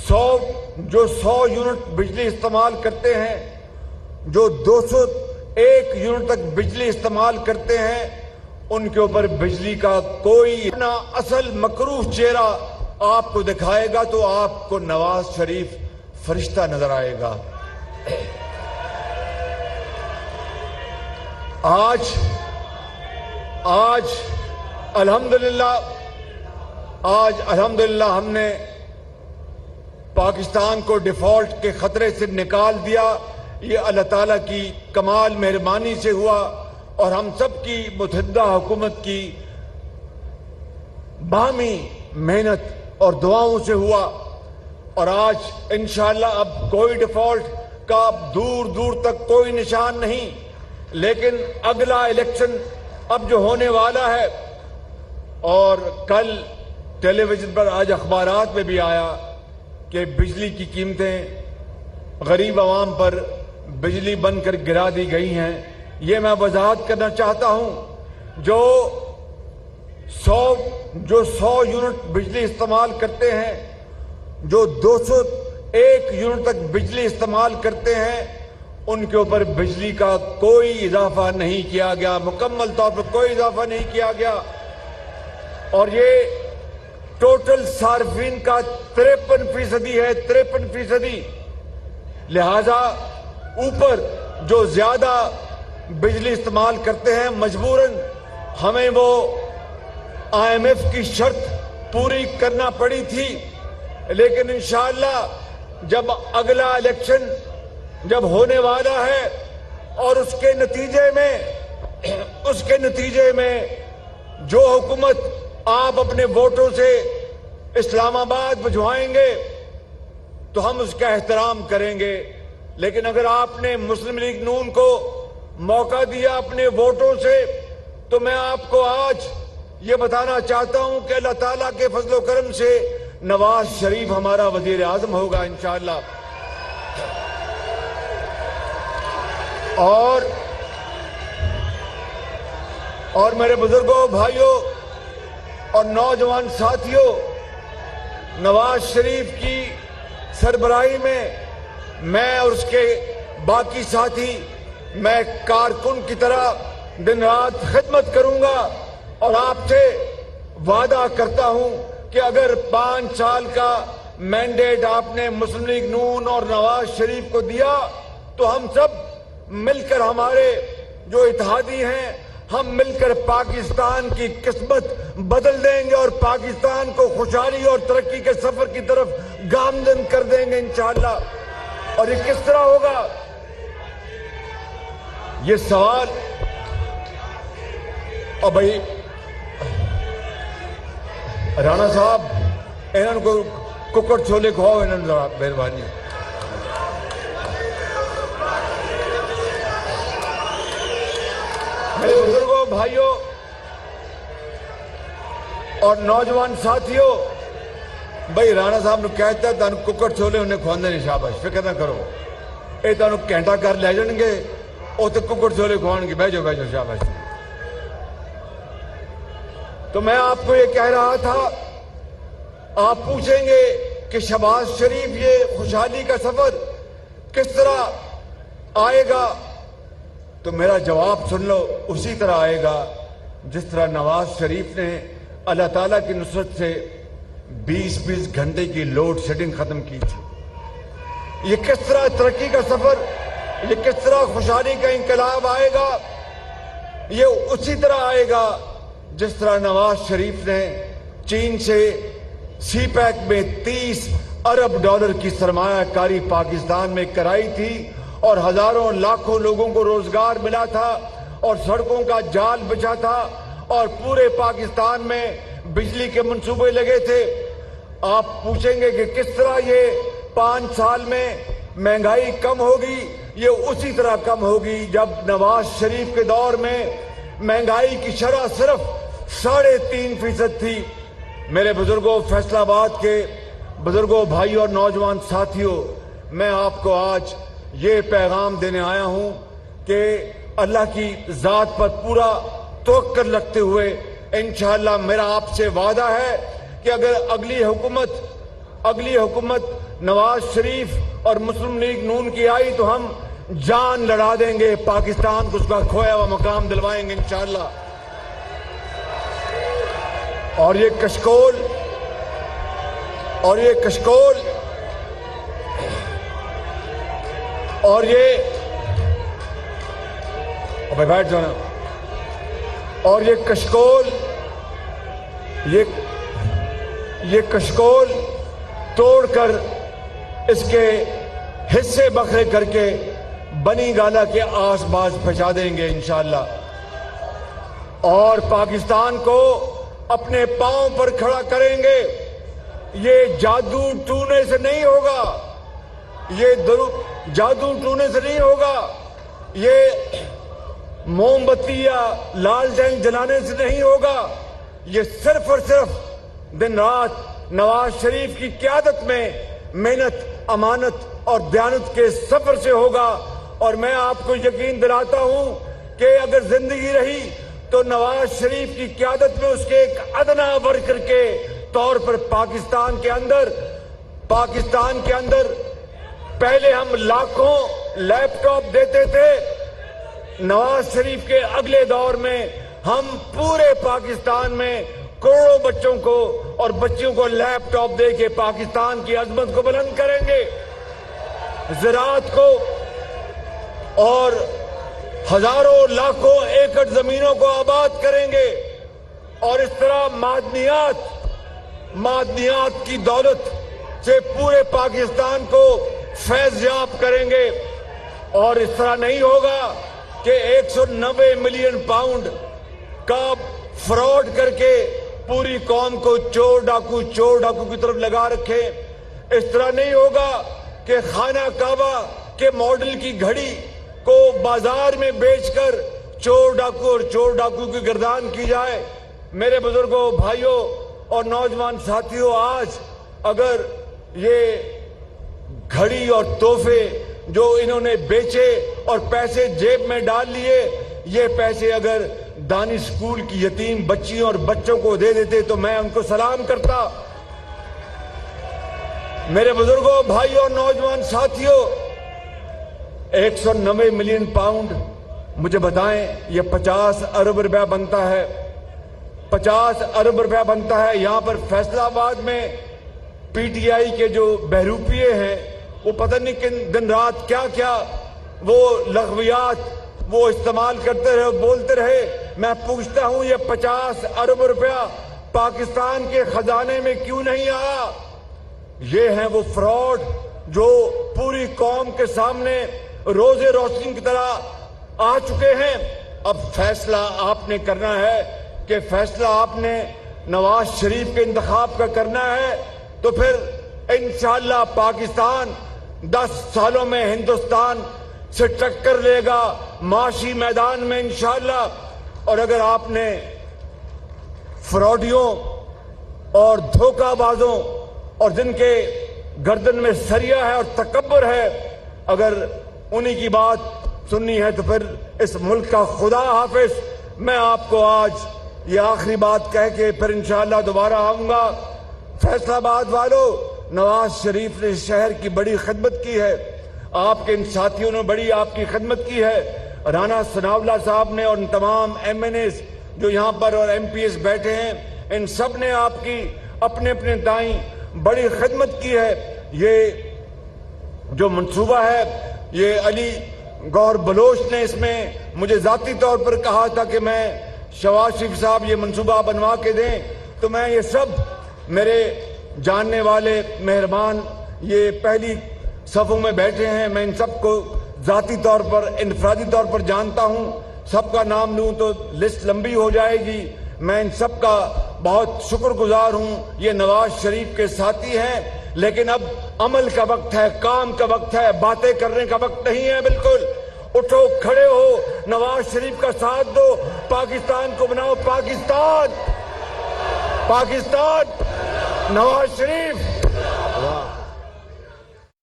100 unit बिजली इस्तेमाल करते हैं, जो 201 यूनिट तक बिजली इस्तेमाल करते हैं, उनके ऊपर बिजली का कोई ना असल मकरूह चेहरा आपको दिखाएगा तो आपको नवाज शरीफ फरिश्ता नजर आएगा। आज अल्हम्दुलिल्लाह हमने पाकिस्तान को डिफॉल्ट के खतरे से निकाल दिया। ये अल्लाह ताला की कमाल मेहरबानी से हुआ और हम सब की मुतहद्दा हुकूमत की बाहमी मेहनत और दुआओं से हुआ। और आज इंशाअल्लाह अब कोई डिफॉल्ट का दूर दूर तक कोई निशान नहीं, लेकिन अगला इलेक्शन अब जो होने वाला है, और कल टेलीविजन पर आज अखबारात में भी आया कि बिजली की कीमतें गरीब आवाम पर बिजली बनकर गिरा दी गई हैं। ये मैं वजाहत करना चाहता हूं, जो 100 यूनिट बिजली इस्तेमाल करते हैं, जो 201 यूनिट तक बिजली इस्तेमाल करते हैं, उनके ऊपर बिजली का कोई इजाफा नहीं किया गया, मुकम्मल तौर पर कोई इजाफा नहीं किया गया। और ये टोटल सार्फिन का 53% है, 53%। लिहाजा ऊपर जो ज्यादा बिजली इस्तेमाल करते हैं, मजबूरन हमें वो IMF की शर्त पूरी करना पड़ी थी। लेकिन इंशाअल्लाह जब अगला इलेक्शन जब होने वाला है और उसके नतीजे में जो हुकूमत आप अपने वोटों से इस्लामाबाद भिजवाएंगे तो हम उसका एहतराम करेंगे। लेकिन अगर आपने मुस्लिम लीग नून को मौका दिया अपने वोटों से, तो मैं आपको आज ये बताना चाहता हूं कि अल्लाह ताला के फजलो करम से नवाज शरीफ हमारा वजीर आजम होगा इंशाअल्लाह। और मेरे बुजुर्गों, भाइयों और नौजवान साथियों, नवाज शरीफ की सरबराही में मैं और उसके बाकी साथी, मैं कारकुन की तरह दिन रात खिदमत करूंगा। और आपसे वादा करता हूं कि अगर 5 साल का मैंडेट आपने मुस्लिम लीग नून और नवाज शरीफ को दिया, तो हम सब मिलकर, हमारे जो इत्तेहादी हैं, हम मिलकर पाकिस्तान की किस्मत बदल देंगे और पाकिस्तान को खुशहाली और तरक्की के सफर की तरफ गामजन कर देंगे इंशाअल्लाह। और ये किस तरह होगा, ये सवाल। और भाई राणा साहब, इन्होंने को कुकर छोले खुआओ, इन्होंने जरा मेहरबानी। मेरे बुजुर्गों, भाइयों और नौजवान साथियों, भाई राणा साहब ने कहता है तुम कुकर छोले उन्हें खुआंदे नहीं, शाबाश, फिक्र ना करो, ये तुम घंटा कर ले जाएंगे, उसे कुकर छोले खुआएंगे, बह जाओ शाबाश। तो मैं आपको ये कह रहा था, आप पूछेंगे कि शहबाज शरीफ ये खुशहाली का सफर किस तरह आएगा, तो मेरा जवाब सुन लो, उसी तरह आएगा जिस तरह नवाज शरीफ ने अल्लाह ताला की नुसरत से 20-20 घंटे की लोड शेडिंग खत्म की थी। ये किस तरह तरक्की का सफर, ये किस तरह खुशहाली का इंकलाब आएगा, ये उसी तरह आएगा जिस तरह नवाज शरीफ ने चीन से सीपैक में $30 अरब की सरमायाकारी पाकिस्तान में कराई थी और हजारों लाखों लोगों को रोजगार मिला था और सड़कों का जाल बिछा था और पूरे पाकिस्तान में बिजली के मंसूबे लगे थे। आप पूछेंगे कि किस तरह ये 5 साल में महंगाई कम होगी, ये उसी तरह कम होगी जब नवाज शरीफ के दौर में महंगाई की शरह सिर्फ 3.5% थी। मेरे बुजुर्गों, फैसलाबाद के बुजुर्गों, भाइयों और नौजवान साथियों, मैं आपको आज ये पैगाम देने आया हूं कि अल्लाह की जात पर पूरा तवक्कुल रखते हुए इंशाअल्लाह मेरा आपसे वादा है कि अगर अगली हुकूमत اگلی حکومت نواز شریف اور مسلم لیگ نون کی آئی تو ہم جان لڑا دیں گے، پاکستان کو اس کا کھویا ہوا مقام دلوائیں گے انشاءاللہ۔ اور یہ کشکول اور بیٹھ جانا، اور یہ کشکول توڑ کر اس کے حصے بکھرے کر کے بنی گالا کے آس پاس پہنچا دیں گے انشاءاللہ، اور پاکستان کو اپنے پاؤں پر کھڑا کریں گے۔ یہ جادو ٹونے سے نہیں ہوگا، جادو ٹونے سے نہیں ہوگا، یہ موم بتی یا لالٹین جلانے سے نہیں ہوگا، یہ صرف اور صرف دن رات نواز شریف کی قیادت میں محنت، امانت اور دیانت کے سفر سے ہوگا۔ اور میں آپ کو یقین دلاتا ہوں کہ اگر زندگی رہی تو نواز شریف کی قیادت میں اس کے ایک ادنا ورکر کے طور پر پاکستان کے اندر پہلے ہم لاکھوں لیپ ٹاپ دیتے تھے، نواز شریف کے اگلے دور میں ہم پورے پاکستان میں کروڑوں بچوں کو اور بچیوں کو لیپ ٹاپ دے کے پاکستان کی عظمت کو بلند کریں گے، زراعت کو اور ہزاروں لاکھوں ایکڑ زمینوں کو آباد کریں گے، اور اس طرح معدنیات کی دولت سے پورے پاکستان کو فیض یاب کریں گے۔ اور اس طرح نہیں ہوگا کہ 190 ملین پاؤنڈ کا فراڈ کر کے پوری قوم کو چور ڈاکو کی طرف لگا رکھے۔ اس طرح نہیں ہوگا کہ خانہ کعبہ کے ماڈل کی گھڑی کو بازار میں بیچ کر چور ڈاکو کی گردان کی جائے۔ میرے بزرگوں، بھائیوں اور نوجوان ساتھیوں، آج اگر یہ گھڑی اور تحفے جو انہوں نے بیچے اور پیسے جیب میں ڈال لیے، یہ پیسے اگر دانی اسکول کی یتیم بچیوں اور بچوں کو دے دیتے تو میں ان کو سلام کرتا۔ میرے بزرگوں، بھائیوں اور نوجوان ساتھیوں، 190 ملین پاؤنڈ، مجھے بتائیں یہ 50 ارب روپیہ بنتا ہے، 50 ارب روپیہ بنتا ہے۔ یہاں پر فیصلہ آباد میں پی ٹی آئی کے جو بہروپیے ہیں وہ پتہ نہیں کن دن رات کیا وہ لغویات وہ استعمال کرتے رہے، بولتے رہے۔ میں پوچھتا ہوں یہ 50 ارب روپیہ پاکستان کے خزانے میں کیوں نہیں آیا؟ یہ ہیں وہ فراڈ جو پوری قوم کے سامنے روزے روشنی کی طرح آ چکے ہیں۔ اب فیصلہ آپ نے کرنا ہے کہ فیصلہ آپ نے نواز شریف کے انتخاب کا کرنا ہے، تو پھر انشاءاللہ پاکستان 10 سالوں میں ہندوستان سے ٹکر لے گا معاشی میدان میں انشاءاللہ۔ اور اگر آپ نے فراڈیوں اور دھوکہ بازوں اور جن کے گردن میں سریا ہے اور تکبر ہے، اگر انہی کی بات سننی ہے تو پھر اس ملک کا خدا حافظ۔ میں آپ کو آج یہ آخری بات کہہ کے پھر انشاءاللہ دوبارہ آؤں گا۔ فیصلہ آباد والوں، نواز شریف نے اس شہر کی بڑی خدمت کی ہے، آپ کے ان ساتھیوں نے بڑی آپ کی خدمت کی ہے۔ رانا ثناء اللہ صاحب نے اور ان تمام ایم این ایز جو یہاں پر اور ایم پی ایس بیٹھے ہیں، ان سب نے آپ کی اپنے اپنے دائیں بڑی خدمت کی ہے۔ یہ جو منصوبہ ہے، یہ علی گور بلوچ نے اس میں مجھے ذاتی طور پر کہا تھا کہ میں شہباز شریف صاحب یہ منصوبہ بنوا کے دیں، تو میں یہ سب میرے جاننے والے مہربان یہ پہلی صفوں میں بیٹھے ہیں، میں ان سب کو ذاتی طور پر انفرادی طور پر جانتا ہوں۔ سب کا نام لوں تو لسٹ لمبی ہو جائے گی۔ میں ان سب کا بہت شکر گزار ہوں، یہ نواز شریف کے ساتھی ہیں، لیکن اب عمل کا وقت ہے، کام کا وقت ہے، باتیں کرنے کا وقت نہیں ہے۔ بالکل اٹھو، کھڑے ہو، نواز شریف کا ساتھ دو، پاکستان کو بناؤ۔ پاکستان، نواز شریف